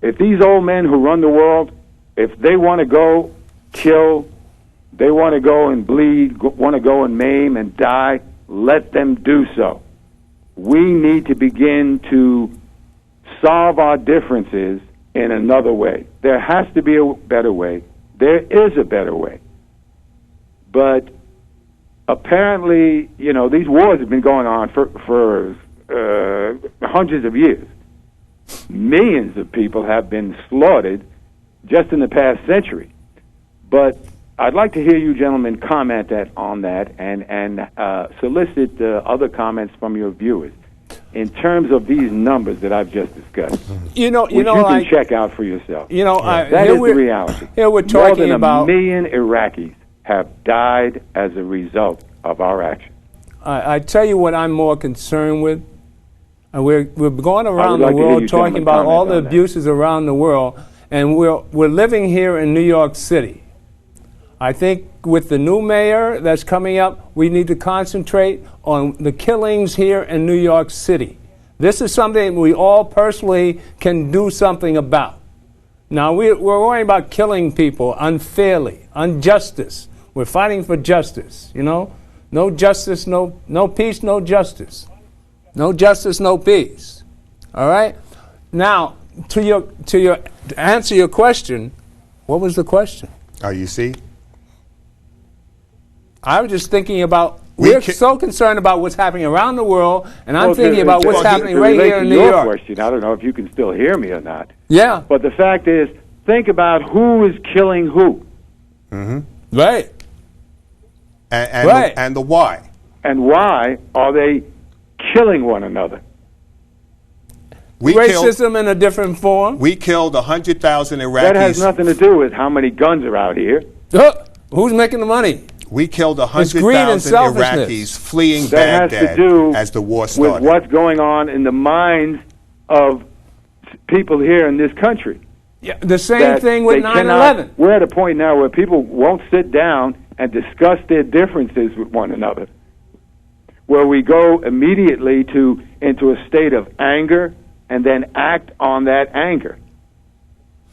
If these old men who run the world, if they want to go kill, they want to go and bleed, want to go and maim and die, let them do so. We need to begin to solve our differences in another way. There has to be a better way. There is a better way. But apparently, you know, these wars have been going on for hundreds of years. Millions of people have been slaughtered just in the past century. But I'd like to hear you gentlemen comment on that and solicit other comments from your viewers in terms of these numbers that I've just discussed. You can check out for yourself. That is the reality. Here we're talking about more than 1 million Iraqis have died as a result of our action. I tell you what I'm more concerned with. We're going around the world talking about all the abuses around the world, and we're living here in New York City. I think with the new mayor that's coming up, we need to concentrate on the killings here in New York City. This is something we all personally can do something about. Now, we're worrying about killing people unfairly, injustice. We're fighting for justice, you know? No justice, no peace, no justice. No justice, no peace. All right? Now, to answer your question, what was the question? Oh, you see? I was just thinking about, we're so concerned about what's happening around the world, and I'm thinking about what's happening right here in New York. Question, I don't know if you can still hear me or not. Yeah. But the fact is, think about who is killing who. Mm-hmm. Right. And the why. And why are they killing one another? Racism in a different form. We killed 100,000 Iraqis. That has nothing to do with how many guns are out here. Who's making the money? We killed 100,000 Iraqis fleeing Baghdad has to do as the war started. With what's going on in the minds of people here in this country. Yeah, the same thing with 9/11. We're at a point now where people won't sit down and discuss their differences with one another, where we go immediately into a state of anger and then act on that anger.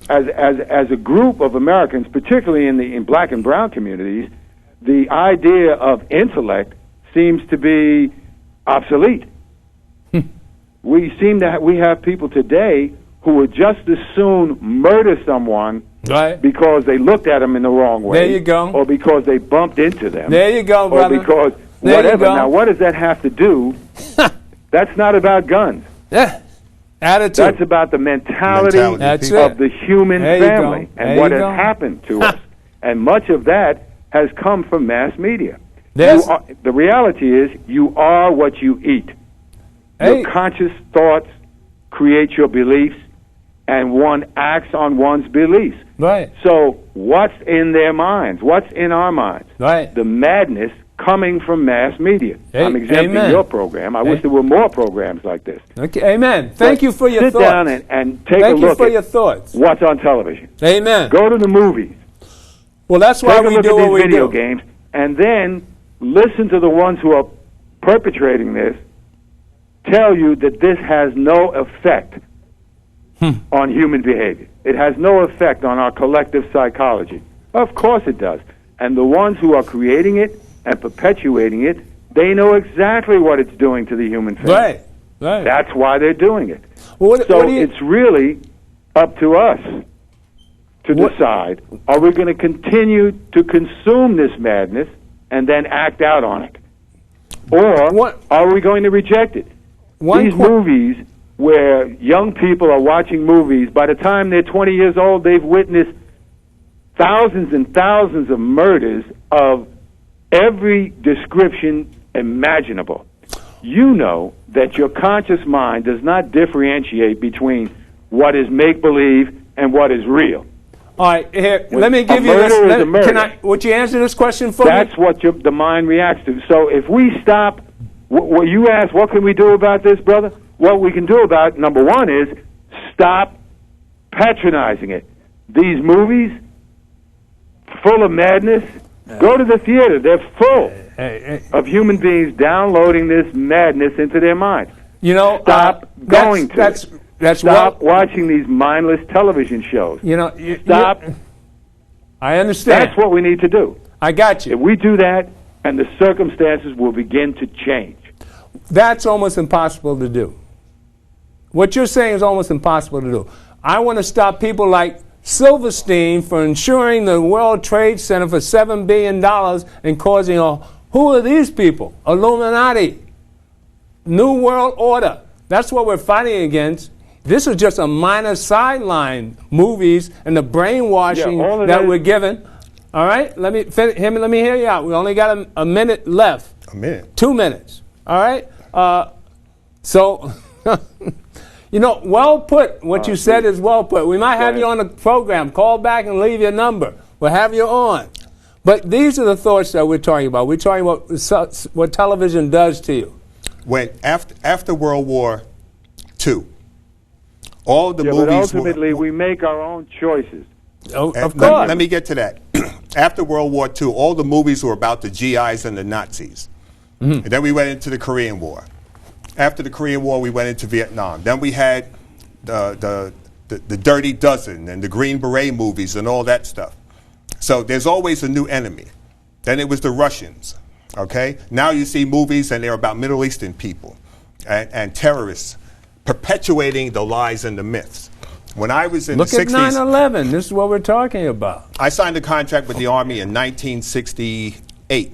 As a group of Americans, particularly in black and brown communities, the idea of intellect seems to be obsolete. We have people today who would just as soon murder someone because they looked at them in the wrong way. There you go. Or because they bumped into them. There you go, brother. Or because whatever. Now, what does that have to do? That's not about guns. Yeah. Attitude. That's about the mentality of the human family and what has happened to us. And much of that has come from mass media. The reality is you are what you eat. Your conscious thoughts create your beliefs, and one acts on one's beliefs. Right. So what's in their minds? What's in our minds? Right. The madness coming from mass media. I'm exempting your program. I wish there were more programs like this. Okay. Amen. Thank you for your thoughts. Sit down and take a look for your thoughts. What's on television. Amen. Go to the movies. Well, that's why we do what we do. Video games, and then listen to the ones who are perpetrating this tell you that this has no effect on human behavior. It has no effect on our collective psychology. Of course it does. And the ones who are creating it and perpetuating it, they know exactly what it's doing to the human family. Right. That's why they're doing it. Well, it's really up to us to decide, are we going to continue to consume this madness and then act out on it? Or are we going to reject it? These movies where young people are watching movies, by the time they're 20 years old, they've witnessed thousands and thousands of murders of every description imaginable. You know that your conscious mind does not differentiate between what is make-believe and what is real. All right, here, let me give you this. Would you answer this question for me? That's what the mind reacts to. So if we stop, what you ask, what can we do about this, brother? What we can do about it, number one, is stop patronizing it. These movies, full of madness, go to the theater. They're full of human beings downloading this madness into their minds. You know, stop going to it. Stop watching these mindless television shows. You know, stop. I understand. That's what we need to do. I got you. If we do that, and the circumstances will begin to change. That's almost impossible to do. What you're saying is almost impossible to do. I want to stop people like Silverstein for insuring the World Trade Center for $7 billion and causing a... Who are these people? Illuminati. New World Order. That's what we're fighting against. This is just a minor sideline, movies and the brainwashing that we're given. All right? Let me hear you out. We only got a minute left. A minute? 2 minutes. All right? So, you know, well put. What you said is well put. We might have you on the program. Call back and leave your number. We'll have you on. But these are the thoughts that we're talking about. We're talking about what television does to you. When after World War II, all the movies. But ultimately, we make our own choices. Oh, of course. Let me get to that. After World War II, all the movies were about the GIs and the Nazis. And then we went into the Korean War. After the Korean War, we went into Vietnam. Then we had the Dirty Dozen and the Green Beret movies and all that stuff. So there's always a new enemy. Then it was the Russians. Okay? Now you see movies and they're about Middle Eastern people and terrorists perpetuating the lies and the myths. When I was in the 60s... Look at 9/11. This is what we're talking about. I signed a contract with the Army in 1968.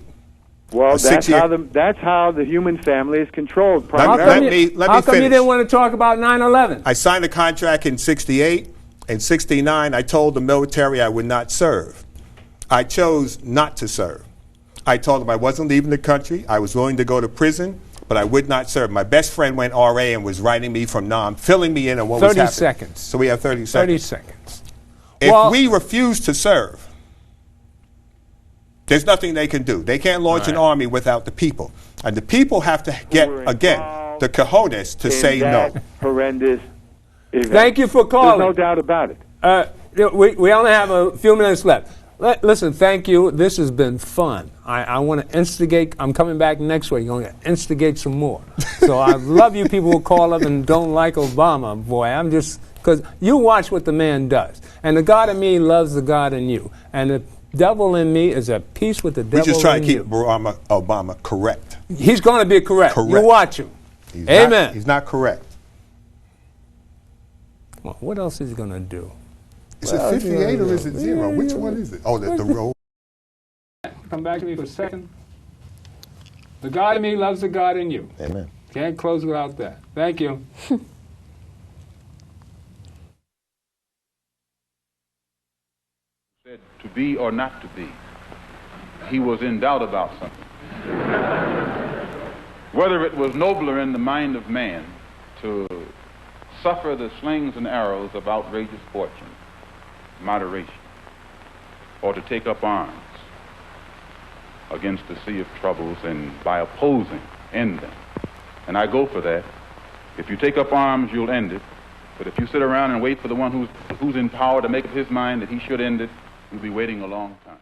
Well, that's how the human family is controlled. How come you didn't want to talk about 9/11? I signed a contract in 68. In 69, I told the military I would not serve. I chose not to serve. I told them I wasn't leaving the country. I was willing to go to prison, but I would not serve. My best friend went RA and was writing me from Nam, filling me in on what was happening. 30 seconds. So we have 30 seconds. 30 seconds. If we refuse to serve, there's nothing they can do. They can't launch an army without the people. And the people have to get, again, the cojones to say no. Horrendous event. Thank you for calling. There's no doubt about it. We only have a few minutes left. Listen, thank you. This has been fun. I want to instigate. I'm coming back next week. I'm going to instigate some more. So I love you people who call up and don't like Obama. Boy, I'm just, because you watch what the man does. And the God in me loves the God in you. And the devil in me is at peace with the devil in you. We just try to keep Obama correct. He's going to be correct. You watch him. Amen. He's not correct. Well, what else is he going to do? Is it 58 or is it 0? Which one is it? Oh, the row. Come back to me for a second. The God in me loves the God in you. Amen. Can't close without that. Thank you. Said to be or not to be. He was in doubt about something. Whether it was nobler in the mind of man to suffer the slings and arrows of outrageous fortune, moderation, or to take up arms against the sea of troubles and by opposing, end them. And I go for that. If you take up arms, you'll end it. But if you sit around and wait for the one who's in power to make up his mind that he should end it, you'll be waiting a long time.